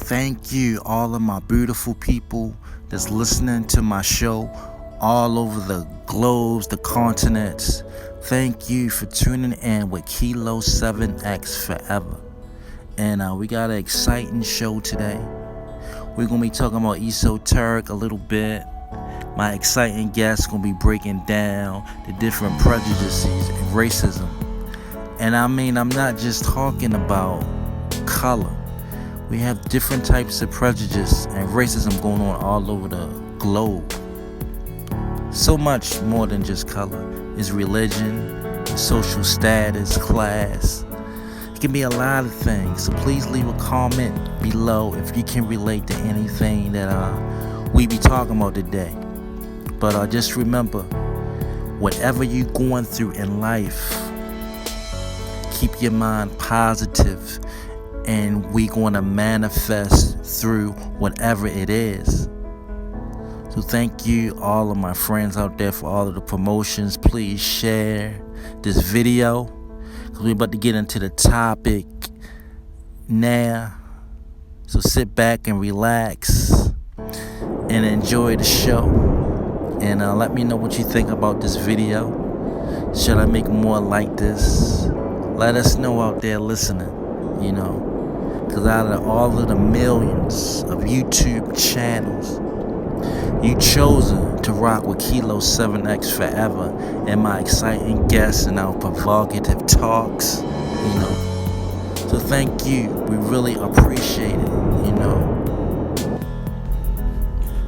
Thank you, all of my beautiful people that's listening to my show all over the globes, the continents. Thank you for tuning in with Kilo 7X Forever. And we got an exciting show today. We're going to be talking about esoteric a little bit. My exciting guest going to be breaking down the different prejudices and racism. And I'm not just talking about color. We have different types of prejudice and racism going on all over the globe. So much more than just color. It's religion, social status, class. It can be a lot of things. So please leave a comment below if you can relate to anything that we be talking about today. But just remember, whatever you're going through in life, keep your mind positive, and we're going to manifest through whatever it is. So thank you, all of my friends out there, for all of the promotions. Please share this video, because we're about to get into the topic now. So sit back and relax and enjoy the show. And let me know what you think about this video. Should I make more like this? Let us know out there listening, because out of all of the millions of YouTube channels, you chosen to rock with Kilo 7X Forever and my exciting guests and our provocative talks, So thank you. We really appreciate it,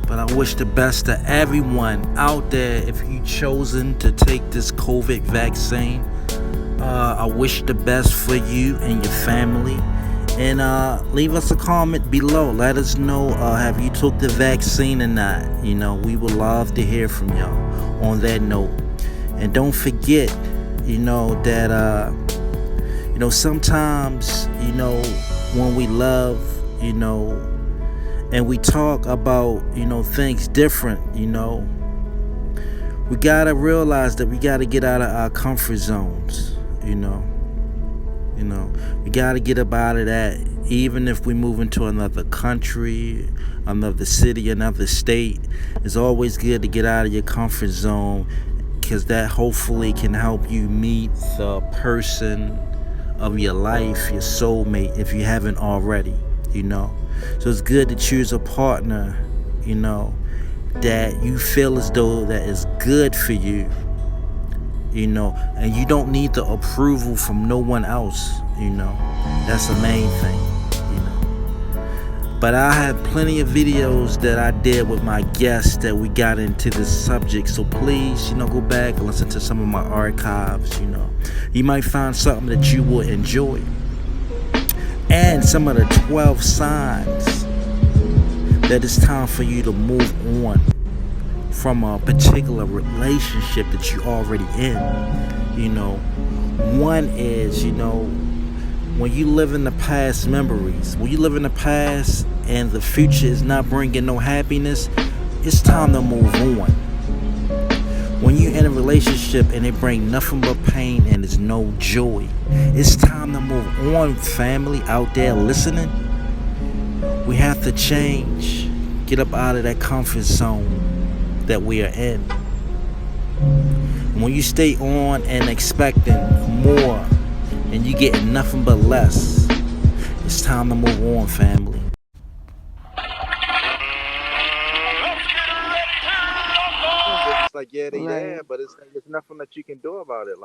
But I wish the best to everyone out there if you chosen to take this COVID vaccine. I wish the best for you and your family. And leave us a comment below. Let us know, have you took the vaccine or not? We would love to hear from y'all on that note. And don't forget, that, sometimes, when we love, and we talk about, things different, we gotta realize that we gotta get out of our comfort zones, we gotta get up out of that. Even if we move into another country, another city, another state, it's always good to get out of your comfort zone, because that hopefully can help you meet the person of your life, your soulmate, if you haven't already, So it's good to choose a partner, that you feel as though that is good for you, and you don't need the approval from no one else, That's the main thing, But I have plenty of videos that I did with my guests that we got into this subject. So please, go back and listen to some of my archives, You might find something that you will enjoy. And some of the 12 signs that it's time for you to move on from a particular relationship that you're already in. One is, when you live in the past memories, when you live in the past and the future is not bringing no happiness, it's time to move on. When you're in a relationship and it brings nothing but pain and there's no joy, it's time to move on, family out there listening. We have to change, get up out of that comfort zone that we are in. When you stay on and expecting more and you getting nothing but less, it's time to move on, family. It's like, yeah, they there, but it's like, there's nothing that you can do about it,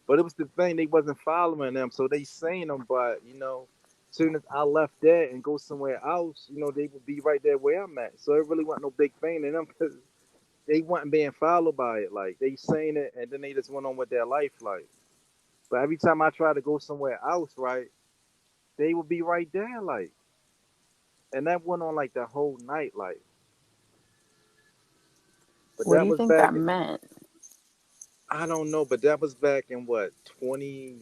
But it was the thing, they wasn't following them, so they seen them, but, soon as I left there and go somewhere else, they would be right there where I'm at. So it really wasn't no big thing to them, because they wasn't being followed by it. Like, they seen it, and then they just went on with their life, But every time I try to go somewhere else, right, they would be right there, and that went on, the whole night, But What do that you was think back that meant? I don't know, but that was back in what, 20.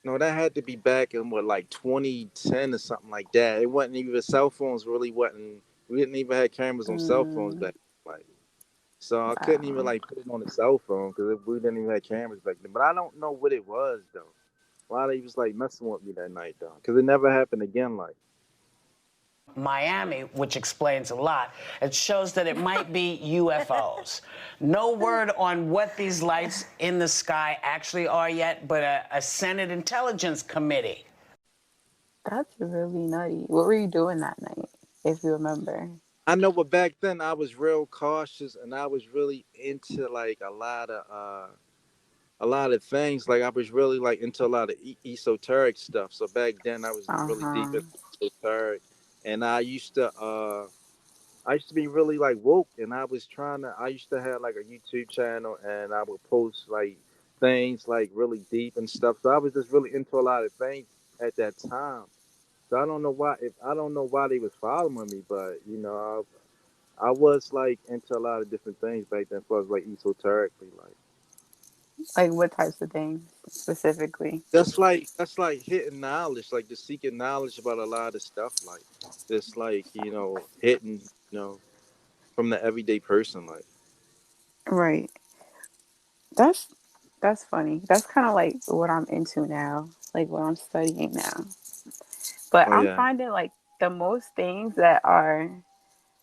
No, that had to be back in what, 2010 or something like that. It wasn't even, cell phones really wasn't. We didn't even have cameras on cell phones back then, So I couldn't even Wow. put it on the cell phone because we didn't even have cameras back then. But I don't know what it was though. why they was like messing with me that night though, because it never happened again. Like, Miami, which explains a lot. It shows that it might be UFOs. No word on what these lights in the sky actually are yet, but a Senate Intelligence Committee. That's really nutty. What were you doing that night, if you remember? I know, but back then I was real cautious and I was really into like a lot of things. Like I was really like into a lot of esoteric stuff. So back then I was really deep Uh-huh. into esoteric, and I used to be really like woke, and I was trying to. I used to have like a YouTube channel, and I would post like things like really deep and stuff. So I was just really into a lot of things at that time. So I don't know why. If I don't know why they was following me, but I was like into a lot of different things back then. As far as like esoterically, like Like what types of things specifically? that's like hitting knowledge, like just seeking knowledge about a lot of stuff, like this, like hitting, from the everyday person, like. Right. That's that's funny. That's kind of like what I'm into now, like what I'm studying now. But Oh I'm yeah, finding like the most things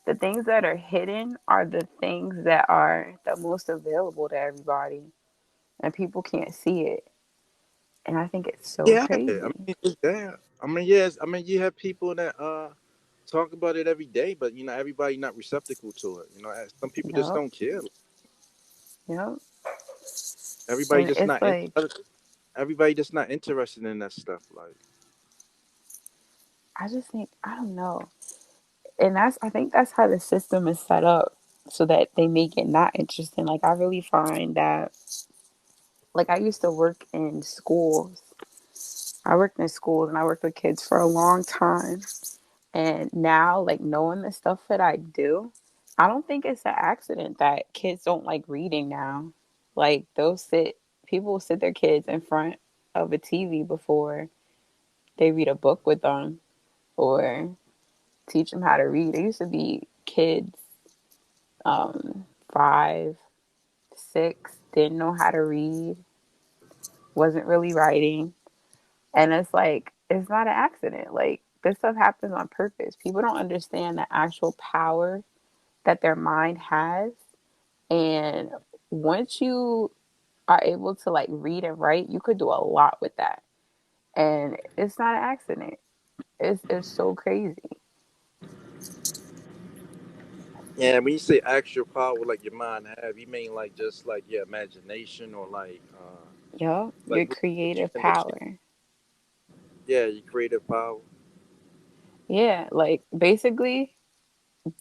the things that are hidden are the things that are the most available to everybody, and people can't see it. And I think it's so yeah. I crazy. mean, it's there. I mean, yes. I mean, you have people that talk about it every day, but everybody not receptacle to it. Some people just Yep. don't care. Yep. Everybody And just it's not. like Everybody just not interested in that stuff. Like, I just think I don't know. And I think that's how the system is set up so that they make it not interesting. Like I really find that like I used to work in schools. I worked in schools and I worked with kids for a long time. And now like knowing the stuff that I do, I don't think it's an accident that kids don't like reading now. Like people will sit their kids in front of a TV before they read a book with them or teach them how to read. There used to be kids, 5, 6, didn't know how to read, wasn't really writing. And it's like, it's not an accident. Like, this stuff happens on purpose. People don't understand the actual power that their mind has. And once you are able to like read and write, you could do a lot with that. And it's not an accident. It's so crazy. yeah, when you say actual power, like your mind have, you mean like just like your imagination, or Yup, like your what you creative can achieve. power. Yeah, your creative power. Yeah, like basically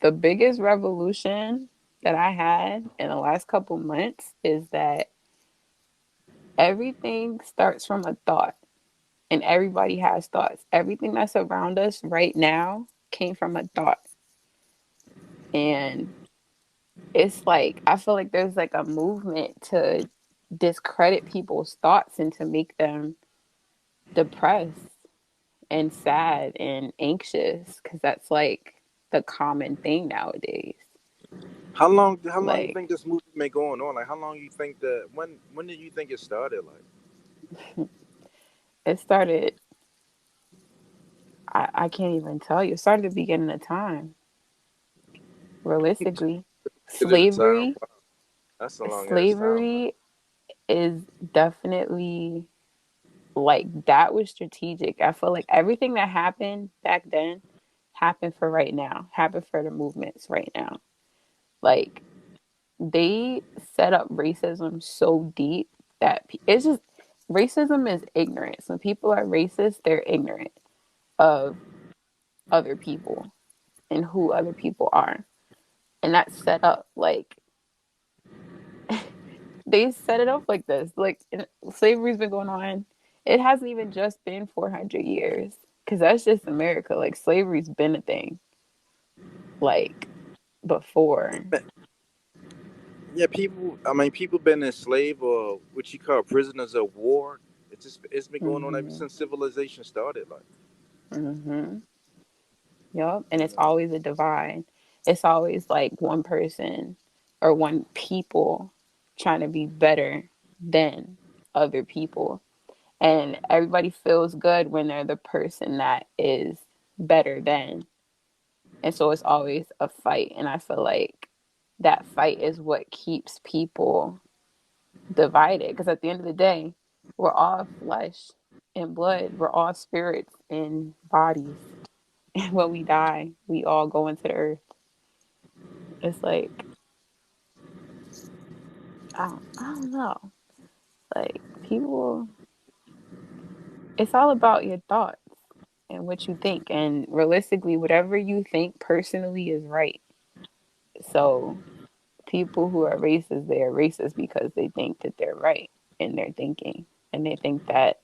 the biggest revolution that I had in the last couple months is that everything starts from a thought, and everybody has thoughts. Everything that's around us right now came from a thought. And it's like, I feel like there's like a movement to discredit people's thoughts and to make them depressed and sad and anxious because that's like the common thing nowadays. How long you Like, think this movement been going on? Like, how long you think that when did you think it started? Like, it started, I can't even tell you, it started at the beginning of time, realistically. is it a time? Slavery, Wow, that's a long ass time. Like, slavery is definitely like that was strategic. I feel like everything that happened back then happened for right now, happened for the movements right now. Like they set up racism so deep that it's just racism is ignorance. When people are racist, they're ignorant of other people and who other people are. And that's set up like they set it up like this. Like slavery's been going on. It hasn't even just been 400 years because that's just America. Like slavery's been a thing like before. yeah, people. I mean, people been enslaved or what you call prisoners of war. It's been going on ever Hmm. since civilization started. Like, Hmm. Yep. And you it's know. always a divide. It's always like one person or one people trying to be better than other people. And everybody feels good when they're the person that is better than. And so it's always a fight. And I feel like that fight is what keeps people divided. Because at the end of the day, we're all flesh and blood, we're all spirits and bodies. And when we die, we all go into the earth. It's like, I don't know. Like, people, it's all about your thoughts and what you think. And realistically, whatever you think personally is right. So people who are racist, they are racist because they think that they're right in their thinking. And they think that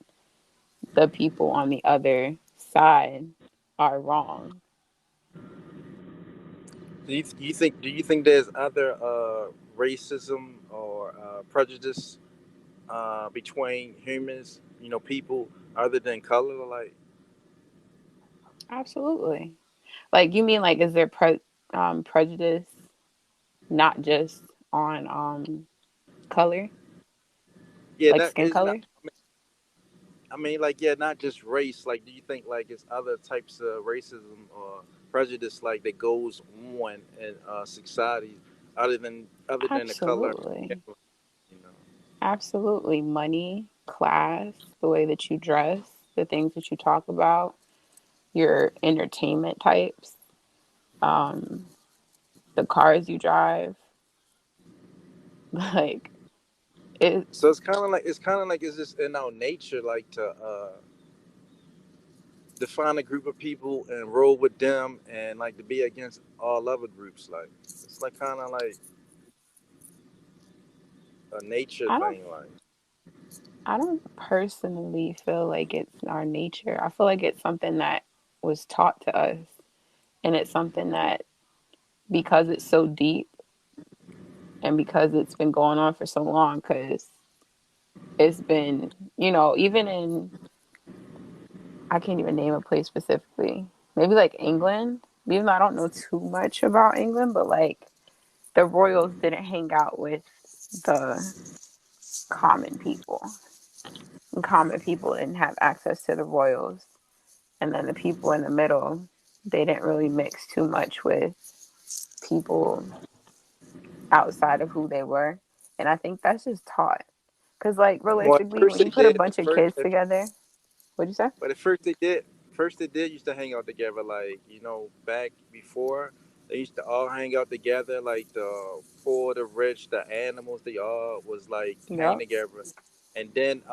the people on the other side are wrong. Do you think there's other racism or prejudice between humans, people other than color? Like, Absolutely. Like, you mean, like, is there prejudice not just on color, yeah, like that skin is not. color? I mean, like, yeah, not just race. Like, do you think like it's other types of racism or prejudice like that goes on in society other than the color? Absolutely. You know, Absolutely. Money, class, the way that you dress, the things that you talk about, your entertainment types, um, the cars you drive. Like, it, so it's kind of like it's just in our nature, like to define a group of people and roll with them, and like to be against all other groups. Like, it's like kind of like a nature I don't thing. Like, I don't personally feel like it's our nature. I feel like it's something that was taught to us, and it's something that, because it's so deep and because it's been going on for so long, because it's been, even in, I can't even name a place specifically, maybe like England, even though I don't know too much about England, but like the royals didn't hang out with the common people, and common people didn't have access to the royals. And then the people in the middle, they didn't really mix too much with people outside of who they were. And I think that's just taught. Because, like, well, at realistically, first when they you put a did. bunch of kids together, what'd you say? But at first they did. First they did used to hang out together. Like, back before, they used to all hang out together. Like the poor, the rich, the animals. They all was like hanging Yep. together. And then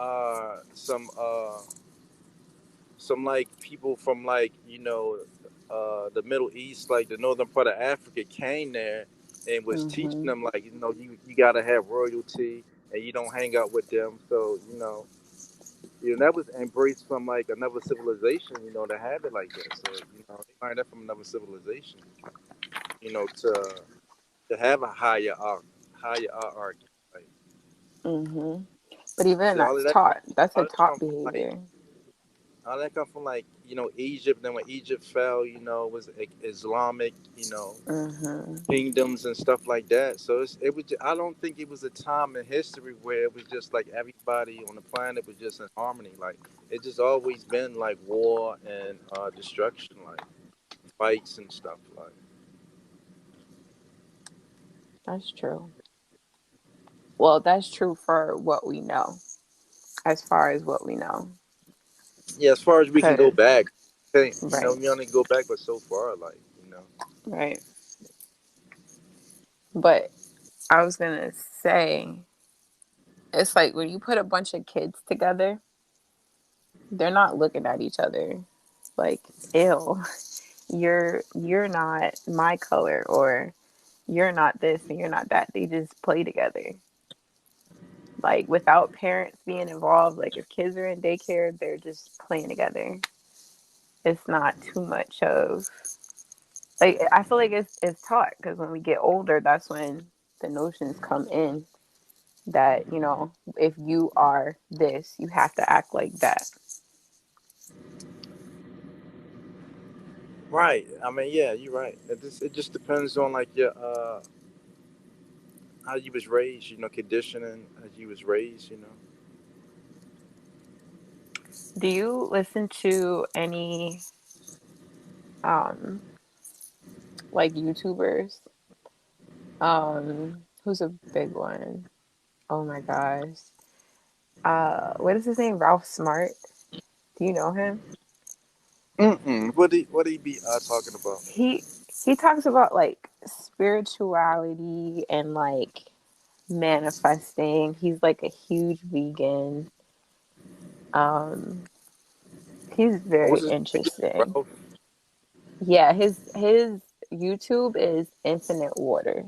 some like people from like the Middle East, like the northern part of Africa, came there and was teaching Hmm. them like you gotta have royalty and you don't hang out with them. So that was embraced from like another civilization, to have it like that. So they learned that from another civilization, to have a higher hierarchy. Like, Hmm. But even see, that's taught. That's a all that taught come from like behavior. Egypt. Then when Egypt fell, it was Islamic, Hmm. kingdoms and stuff like that. So it was. I don't think it was a time in history where it was just like everybody on the planet was just in harmony. Like, it just always been like war and destruction, like fights and stuff. Like, That's true. Well, that's true for what we know, as far as what we know. yeah, as far as we can go Because, back, okay, right, we only go back but so far. Like, right. But I was going to say, it's like when you put a bunch of kids together, they're not looking at each other like, ew, you're not my color, or you're not this and you're not that. They just play together. Like, without parents being involved, like if kids are in daycare, they're just playing together. It's not too much of, like, I feel like it's taught, because when we get older, that's when the notions come in that, if you are this, you have to act like that. right. I mean, yeah, you're right. It just depends on like your how you was raised, conditioning as you was raised. Do you listen to any um like YouTubers? Who's a big one? Oh my gosh. What is his name? Ralph Smart. Do you know him? Mm-mm. What he be talking about? He he talks about like spirituality and like manifesting. He's like a huge vegan. Um, he's very What's his name again? interesting. Ralph? Yeah, his YouTube is Infinite Waters.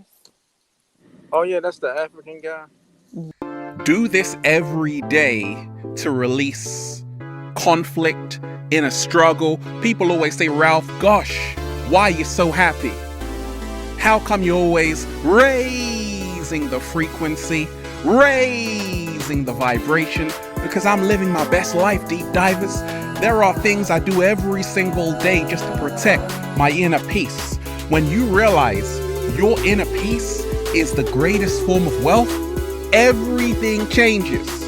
Oh yeah, that's the African guy. Do this every day to release conflict, inner struggle. People always say, Ralph, gosh, why are you so happy? How come you're always raising the frequency, raising the vibration? Because I'm living my best life, deep divers. There are things I do every single day just to protect my inner peace. When you realize your inner peace is the greatest form of wealth, everything changes.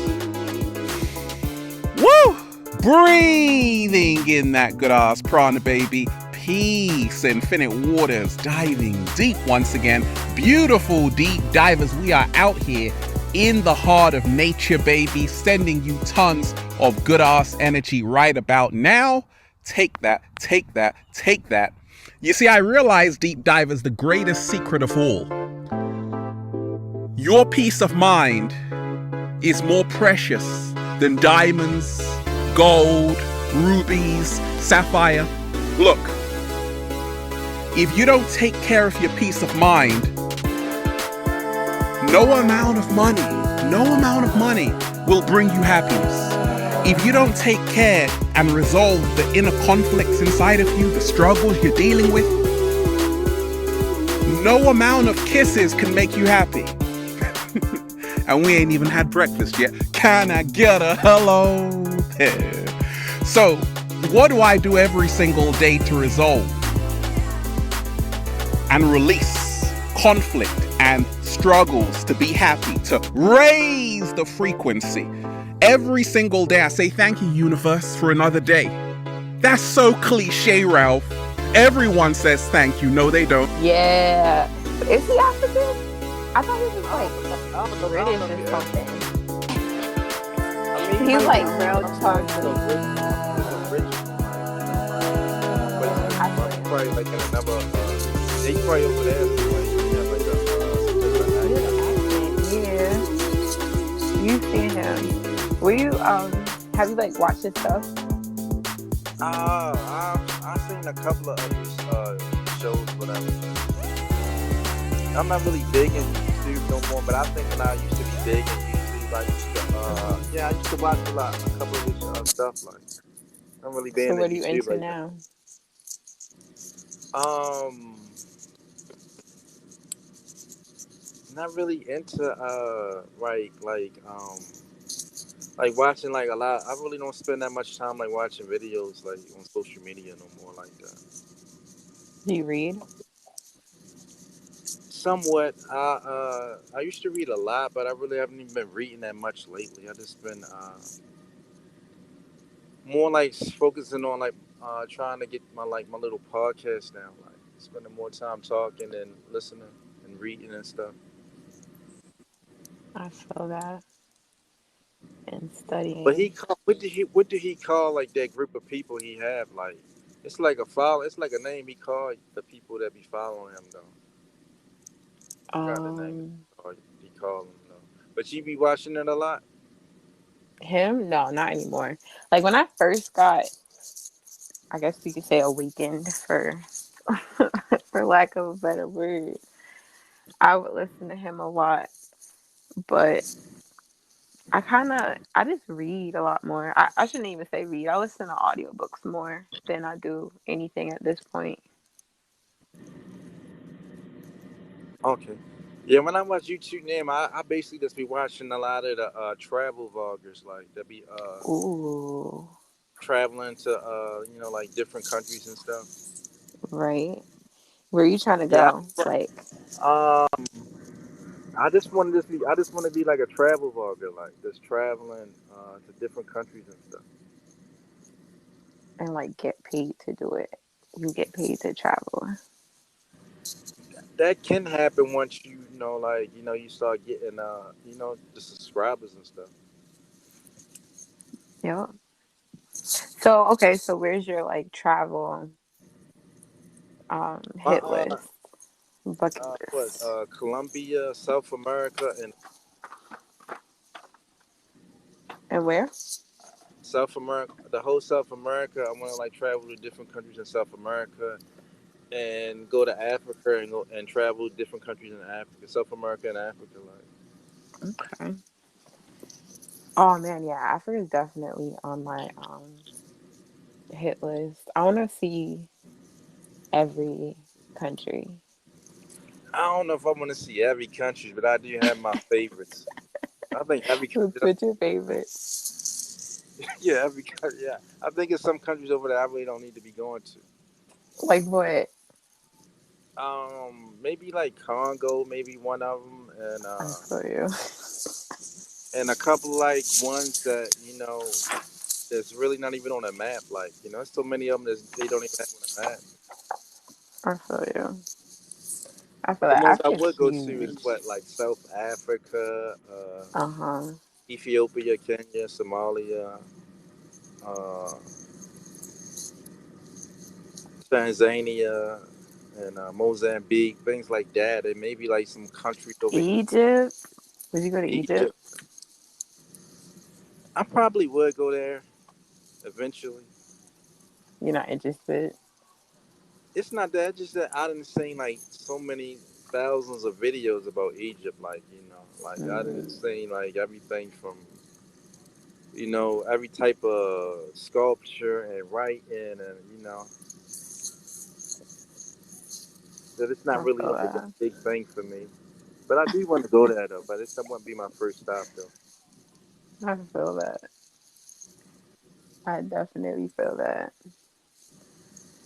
Woo! Breathing in that good ass prana, baby. Peace, infinite waters, diving deep once again. Beautiful deep divers, we are out here in the heart of nature, baby, sending you tons of good ass energy right about now. Take that, take that, take that. You see, I realize, deep divers, the greatest secret of all. Your peace of mind is more precious than diamonds, gold, rubies, sapphire. Look, if you don't take care of your peace of mind, no amount of money will bring you happiness. If you don't take care and resolve the inner conflicts inside of you, the struggles you're dealing with, no amount of kisses can make you happy. And we ain't even had breakfast yet. Can I get a hello? So, what do I do every single day to resolve and release conflict and struggles to be happy, to raise the frequency? Every single day I say, thank you, universe, for another day. That's so cliche, Ralph. Everyone says thank you. No, they don't. Yeah, is he African? I thought he was like I don't know. I British don't know or if something. I mean, He's like real it's chunky. original, but I he's probably like in another. He's probably over there. So like, he has like a hear the accent. Yeah, you seen him? Were you Have you like watched his stuff? I've seen a couple of his shows, whatever. I'm not really big in YouTube no more, but I think when I used to be big in YouTube, I used to watch a couple of his stuff. Like, I'm really So big in what are you YouTube into right now? now. Not really into like watching like a lot. I really don't spend that much time like watching videos like on social media no more like that. Do you read? Somewhat. I used to read a lot, but I really haven't even been reading that much lately. I just been more like focusing on like trying to get my little podcast now, like spending more time talking and listening and reading and stuff. I feel that and But studying. what did he call like that group of people he have like? It's like a follow. It's like a name he called the people that be following him though. Forgot the name Um, he called them though. But you be watching it a lot. him? No, not anymore. Like when I first got, I guess you could say awakened for for lack of a better word. I would listen to him a lot, but I just read a lot more. I shouldn't even say read. I listen to audiobooks more than I do anything at this point. Okay. Yeah, when I watch YouTube name, I basically just be watching a lot of the travel vloggers like that be Ooh, traveling to like different countries and stuff. right. Where you trying to Yeah. go? Like, Um, I just want to be like a travel vlogger, like just traveling to different countries and stuff. and like get paid to do it. You get paid to travel. That can happen once you start getting the subscribers and stuff. Yeah. So okay, so where's your like travel My hit list, bucket what list, Colombia, South America, and and where? South America, the whole South America. I want to like travel to different countries in South America and go to Africa and go and travel to different countries in Africa, South America and Africa. Like, Okay. Oh man, yeah, Africa is definitely on my hit list. I want to see every country. I don't know if I want to see every country, but I do have my favorites. I think every country. What's your favorite? Yeah, every country. Yeah, I think it's some countries over there I really don't need to be going to. Like what? Maybe like Congo, maybe one of them, I feel you. and a couple like ones that that's really not even on a map. Like there's so many of them that they don't even have on a map. I feel you. I feel But the like ones I Africa is would go to is huge. what like South Africa, Uh-huh. Ethiopia, Kenya, Somalia, uh, Tanzania, and Mozambique, things like that, and maybe like some countries over here. Egypt. Would you go to Egypt? Egypt. I probably would go there eventually. You're not interested. It's not that, it's just that I didn't see like so many thousands of videos about Egypt, like I didn't Mm, see like everything from every type of sculpture and writing, and that it's not I really feel like a that. big thing for me. But I do want to go there though. But that wouldn't be my first stop though. I feel that. I definitely feel that.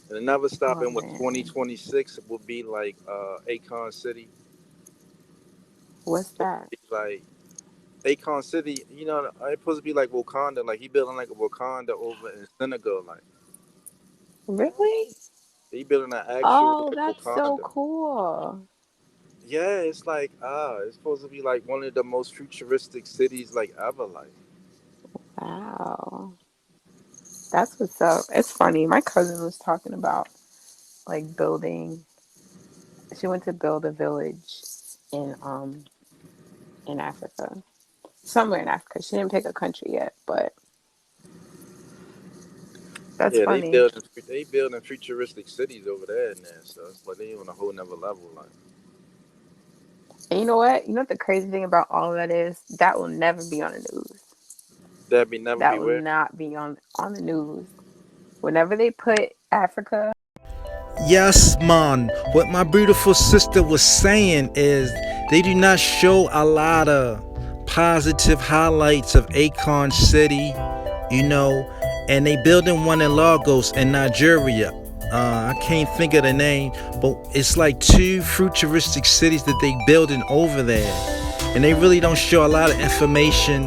And another stop Oh in what man. 2026 would be like Akon City. What's that? It's like Akon City, it's supposed to be like Wakanda. Like he building like a Wakanda over in Senegal. Like Really? he building an actual Oh, like that's so Wakanda. cool. Yeah, it's like it's supposed to be like one of the most futuristic cities like ever. Like Wow. That's what's up. It's funny. My cousin was talking about like building she went to build a village in Africa. Somewhere in Africa. She didn't pick a country yet, but that's yeah, funny. they building futuristic cities over there and there. So it's like they on a whole nother level. Like And you know what? You know what the crazy thing about all of that is? That will never be on the news. that be never That be will where. not be on the news. Whenever they put Africa, Yes, man. What my beautiful sister was saying is they do not show a lot of positive highlights of Akon City, you know, and they building one in Lagos in Nigeria. I can't think of the name, but it's like two futuristic cities that they building over there, and they really don't show a lot of information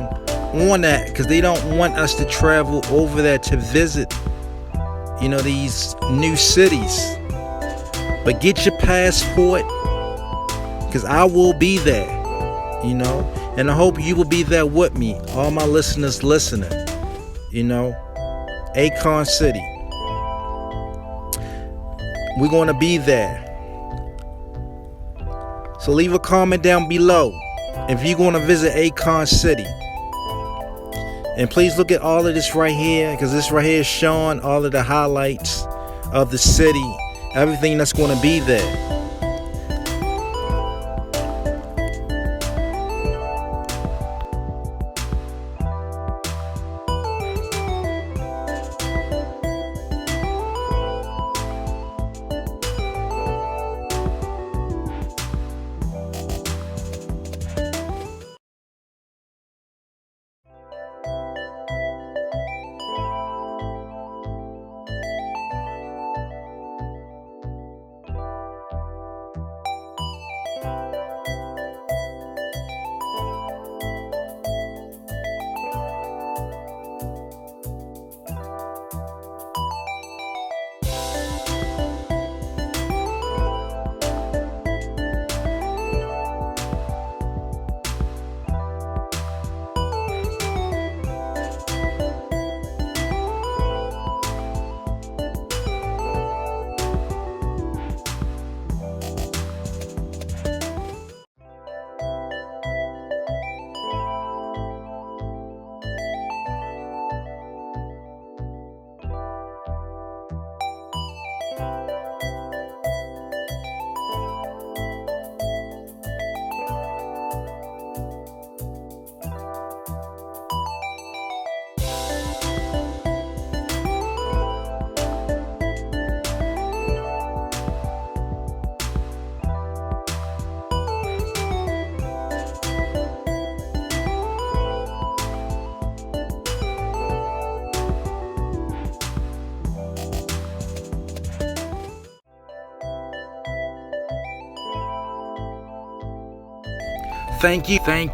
on that because they don't want us to travel over there to visit, these new cities. But get your passport, because I will be there, and I hope you will be there with me, all my listeners listening, Akon City. We're going to be there. So leave a comment down below if you're going to visit Akon City. And please look at all of this right here, because this right here is showing all of the highlights of the city, everything that's going to be there. Thank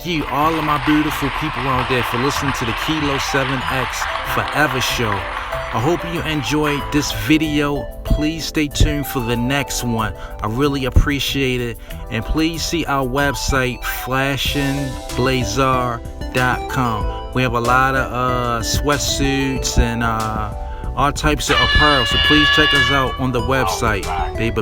you, all of my beautiful people out there for listening to the Kilo 7X Forever Show. I hope you enjoyed this video. Please stay tuned for the next one. I really appreciate it. And please see our website, flashingblazar.com. We have a lot of sweatsuits and all types of apparel. So please check us out on the website, baby.